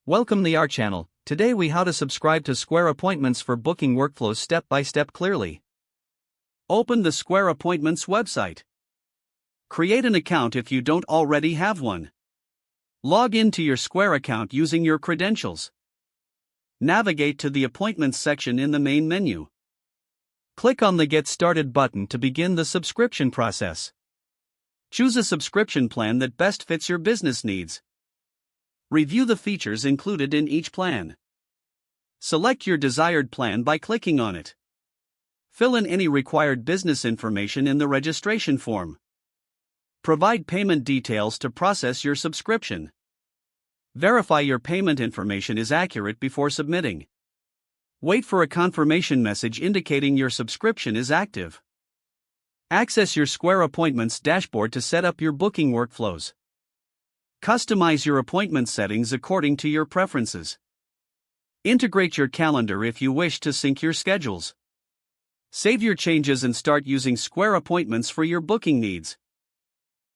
Welcome to our channel. Today we how to subscribe to Square Appointments for booking workflows step by step clearly. Open the Square Appointments website. Create an account if you don't already have one. Log into your Square account using your credentials. Navigate to the Appointments section in the main menu. Click on the Get Started button to begin the subscription process. Choose a subscription plan that best fits your business needs. Review the features included in each plan. Select your desired plan by clicking on it. Fill in any required business information in the registration form. Provide payment details to process your subscription. Verify your payment information is accurate before submitting. Wait for a confirmation message indicating your subscription is active. Access your Square Appointments dashboard to set up your booking workflows. Customize your appointment settings according to your preferences. Integrate your calendar if you wish to sync your schedules. Save your changes and start using Square Appointments for your booking needs.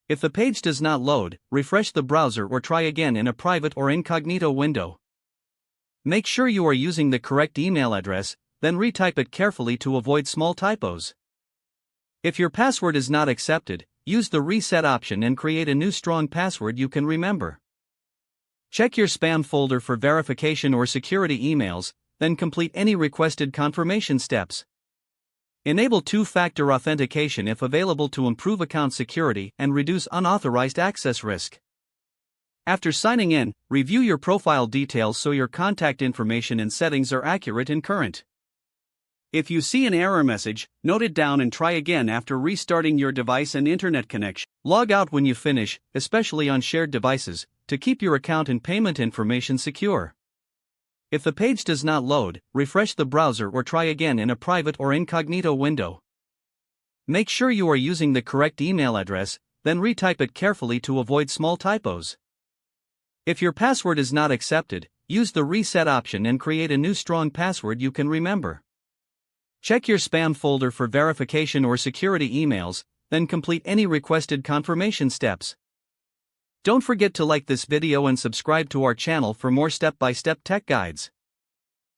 If the page does not load, refresh the browser or try again in a private or incognito window. Make sure you are using the correct email address, then retype it carefully to avoid small typos. If your password is not accepted, use the reset option and create a new strong password you can remember. Check your spam folder for verification or security emails, then complete any requested confirmation steps. Enable two-factor authentication if available to improve account security and reduce unauthorized access risk. After signing in, review your profile details so your contact information and settings are accurate and current. If you see an error message, note it down and try again after restarting your device and internet connection. Log out when you finish, especially on shared devices, to keep your account and payment information secure. If the page does not load, refresh the browser or try again in a private or incognito window. Make sure you are using the correct email address, then retype it carefully to avoid small typos. If your password is not accepted, use the reset option and create a new strong password you can remember. Check your spam folder for verification or security emails, then complete any requested confirmation steps. Don't forget to like this video and subscribe to our channel for more step-by-step tech guides.